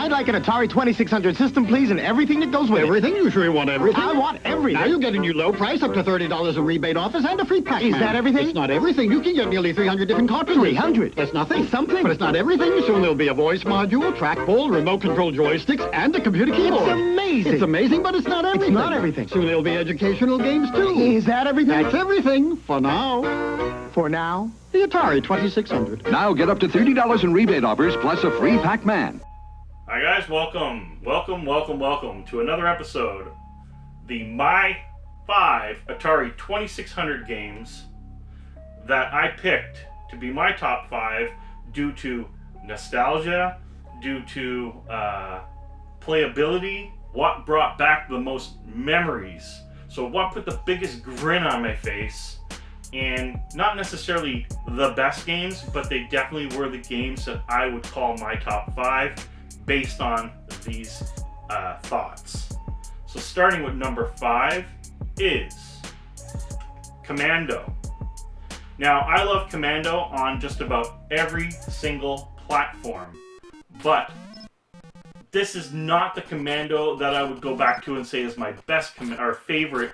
I'd like an Atari 2600 system, please, and everything that goes with Everything? You sure you want everything? I want everything. Now you get a new low price, up to $30 in rebate offers, and a free Pac-Man. Is that everything? It's not everything. You can get nearly 300 different cartridges. 300? That's nothing. It's something. But it's not everything. Soon there'll be a voice module, trackball, remote control joysticks, and a computer keyboard. It's amazing. It's amazing, but it's not everything. It's not everything. Soon there'll be educational games, too. Is that everything? That's everything for now. For now? The Atari 2600. Now get up to $30 in rebate offers plus a free Pac-Man. Hi guys, welcome to another episode. The My 5 Atari 2600 games that I picked to be my top 5 due to nostalgia, due to playability, what brought back the most memories. So what put the biggest grin on my face, and not necessarily the best games, but they definitely were the games that I would call my top 5 based on these thoughts. So starting with number 5 is Commando. Now, I love Commando on just about every single platform, but this is not the Commando that I would go back to and say is my best or favorite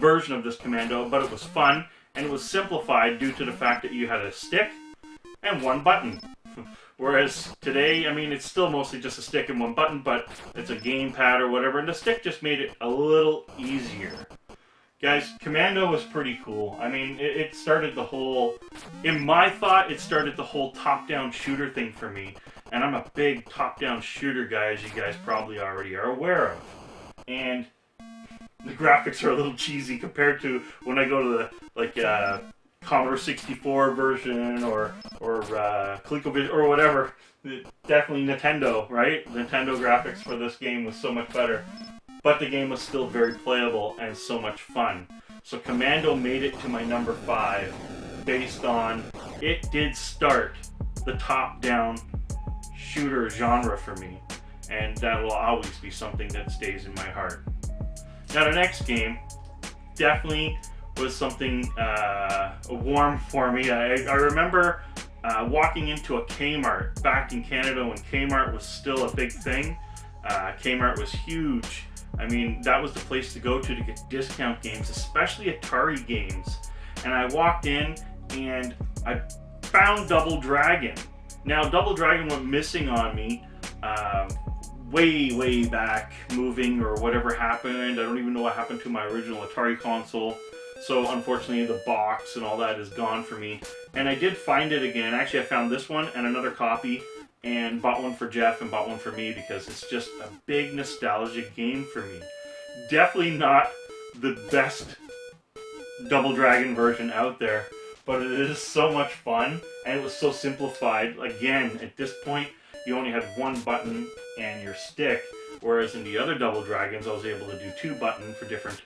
version of this Commando, but it was fun, and it was simplified due to the fact that you had a stick and one button. Whereas today, I mean, it's still mostly just a stick and one button, but it's a gamepad or whatever, and the stick just made it a little easier. Guys, Commando was pretty cool. I mean, it started the whole, in my thought, it started the whole top-down shooter thing for me. And I'm a big top-down shooter guy, as you guys probably already are aware of. And the graphics are a little cheesy compared to when I go to the, like, Commodore 64 version or ColecoVision or whatever. Definitely Nintendo, right? Nintendo graphics for this game was so much better. But the game was still very playable and so much fun. So Commando made it to my number 5 based on it did start the top-down shooter genre for me. And that will always be something that stays in my heart. Now the next game definitely was something warm for me. I remember walking into a Kmart back in Canada when Kmart was still a big thing. Kmart was huge. I mean, that was the place to go to get discount games, especially Atari games. And I walked in and I found Double Dragon. Now, Double Dragon went missing on me way back, moving or whatever happened. I don't even know what happened to my original Atari console. So unfortunately the box and all that is gone for me. And I did find it again. Actually, I found this one and another copy and bought one for Jeff and bought one for me because it's just a big nostalgic game for me. Definitely not the best Double Dragon version out there, but it is so much fun and it was so simplified. Again, at this point, you only had one button and your stick, whereas in the other Double Dragons, I was able to do 2 buttons for different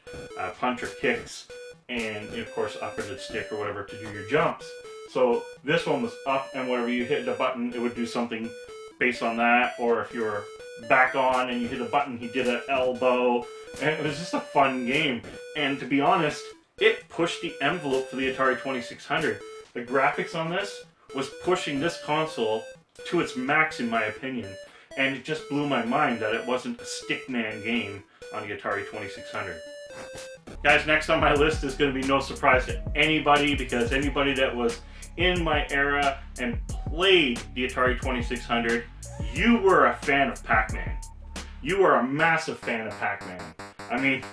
punch or kicks. And of course up in the stick or whatever to do your jumps. So this one was up, and whenever you hit the button, it would do something based on that. Or if you were back on and you hit a button, he did an elbow. And it was just a fun game. And to be honest, it pushed the envelope for the Atari 2600. The graphics on this was pushing this console to its max in my opinion. And it just blew my mind that it wasn't a stickman game on the Atari 2600. Guys, next on my list is going to be no surprise to anybody, because anybody that was in my era and played the Atari 2600, you were a fan of Pac-Man. You were a massive fan of Pac-Man. I mean,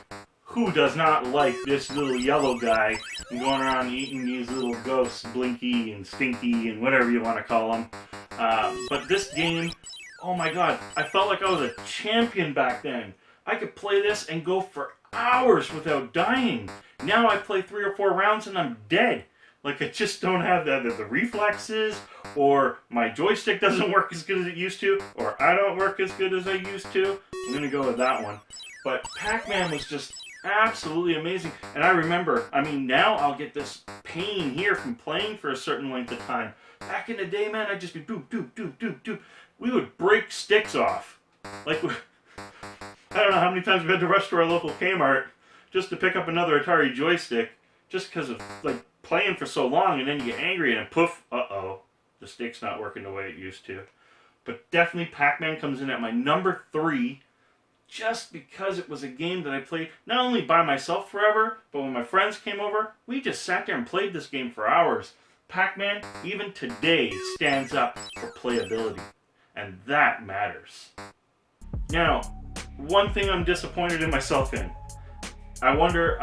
who does not like this little yellow guy and going around eating these little ghosts, Blinky and Stinky and whatever you want to call them. But this game, oh my god, I felt like I was a champion back then. I could play this and go for hours without dying. Now I play 3 or 4 rounds and I'm dead. Like, I just don't have the reflexes, or my joystick doesn't work as good as it used to, or I don't work as good as I used to. I'm gonna go with that one. But Pac-Man was just absolutely amazing. And I remember, I mean, now I'll get this pain here from playing for a certain length of time. Back in the day, man, I'd just be doop, doop, doop, doop, doop. We would break sticks off. Like, I don't know how many times we had to rush to our local Kmart just to pick up another Atari joystick, just because of, like, playing for so long, and then you get angry and poof, uh-oh, the stick's not working the way it used to. but definitely Pac-Man comes in at my number 3, just because it was a game that I played not only by myself forever, but when my friends came over, we just sat there and played this game for hours. Pac-Man, even today, stands up for playability, and that matters. Now, one thing I'm disappointed in myself in. I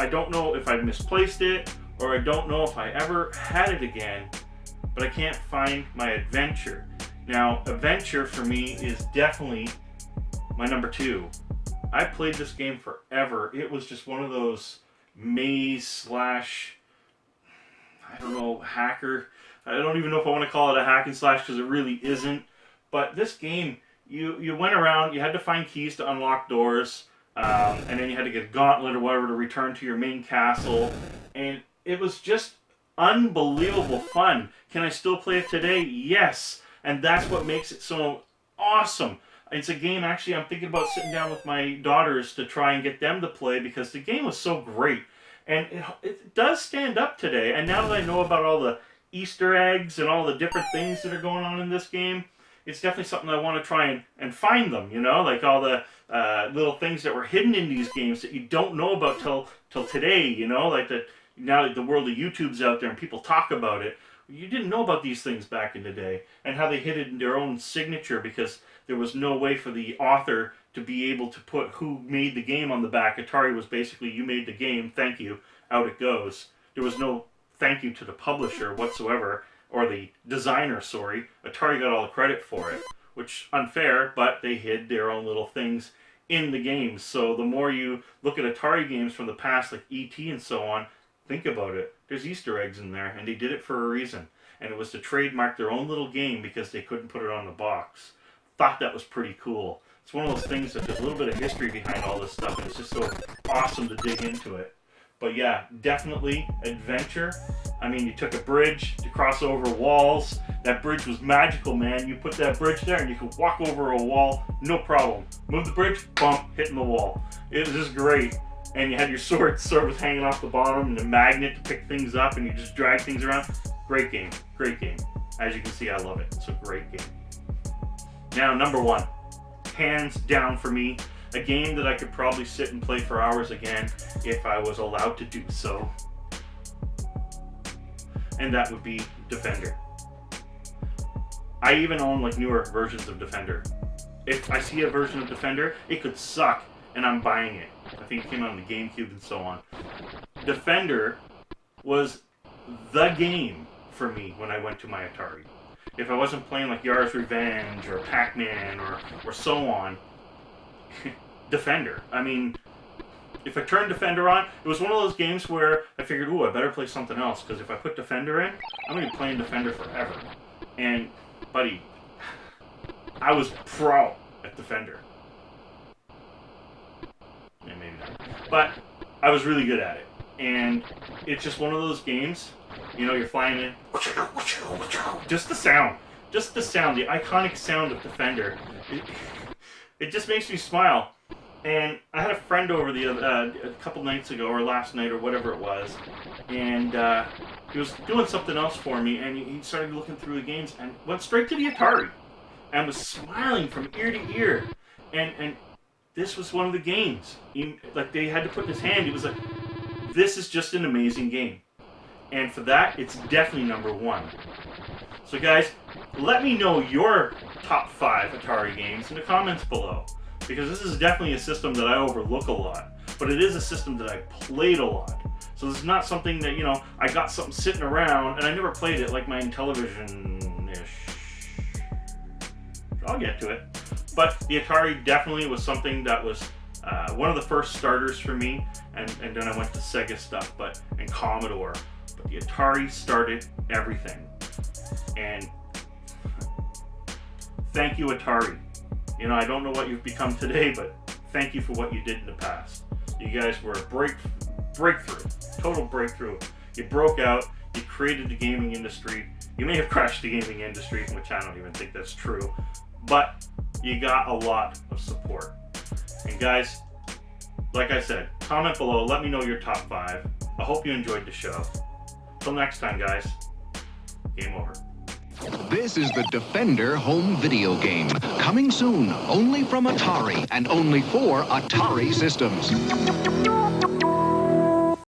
don't know if I misplaced it, or I don't know if I ever had it again, but I can't find my Adventure. Now, Aventure for me is definitely my number 2. I played this game forever. It was just one of those maze / I don't know, hacker. I don't even know if I want to call it a hack and slash because it really isn't. But this game, you went around, you had to find keys to unlock doors, and then you had to get a gauntlet or whatever to return to your main castle. And it was just unbelievable fun. Can I still play it today? Yes. And that's what makes it so awesome. It's a game, actually, I'm thinking about sitting down with my daughters to try and get them to play because the game was so great. And it does stand up today. And now that I know about all the Easter eggs and all the different things that are going on in this game, it's definitely something I want to try and find them, you know? Like all the little things that were hidden in these games that you don't know about till today, you know? Like now that the world of YouTube's out there and people talk about it, you didn't know about these things back in the day. And how they hid it in their own signature because there was no way for the author to be able to put who made the game on the back. Atari was basically, you made the game, thank you, out it goes. There was no thank you to the publisher whatsoever, or the designer, sorry. Atari got all the credit for it, which unfair, but they hid their own little things in the games. So the more you look at Atari games from the past, like E.T. and so on, think about it. There's Easter eggs in there, and they did it for a reason. And it was to trademark their own little game because they couldn't put it on the box. Thought that was pretty cool. It's one of those things that there's a little bit of history behind all this stuff, and it's just so awesome to dig into it. But yeah, definitely Adventure. I mean, you took a bridge to cross over walls. That bridge was magical, man. You put that bridge there and you could walk over a wall, no problem. Move the bridge, bump, hitting the wall. It was just great. And you had your sword was hanging off the bottom and a magnet to pick things up, and you just drag things around. Great game, great game. As you can see, I love it. It's a great game. Now, number 1, hands down for me, a game that I could probably sit and play for hours again if I was allowed to do so. And that would be Defender. I even own like newer versions of Defender. If I see a version of Defender, it could suck, and I'm buying it. I think it came out on the GameCube and so on. Defender was the game for me when I went to my Atari. If I wasn't playing like Yara's Revenge or Pac-Man or so on, Defender. I mean, if I turned Defender on, it was one of those games where I figured, ooh, I better play something else, because if I put Defender in, I'm going to be playing Defender forever. And, buddy, I was pro at Defender. Yeah, maybe not. But I was really good at it. And it's just one of those games, you know, you're flying in, just the sound, the iconic sound of Defender. It just makes me smile. And I had a friend over a couple nights ago, or last night, or whatever it was, and he was doing something else for me, and he started looking through the games and went straight to the Atari, and was smiling from ear to ear. And this was one of the games. Like, they had to put in his hand. He was like, this is just an amazing game. And for that, it's definitely number 1. So guys, let me know your top 5 Atari games in the comments below. Because this is definitely a system that I overlook a lot. But it is a system that I played a lot. So this is not something that, you know, I got something sitting around and I never played it like my Intellivision-ish. I'll get to it. But the Atari definitely was something that was one of the first starters for me. And then I went to Sega stuff, and Commodore. But the Atari started everything. And thank you, Atari. You know, I don't know what you've become today, but thank you for what you did in the past. You guys were a breakthrough, total breakthrough. You broke out, you created the gaming industry. You may have crashed the gaming industry, which I don't even think that's true, but you got a lot of support. And guys, like I said, comment below, let me know your top 5. I hope you enjoyed the show. Till next time, guys, game over. This is the Defender home video game. Coming soon, only from Atari and only for Atari systems.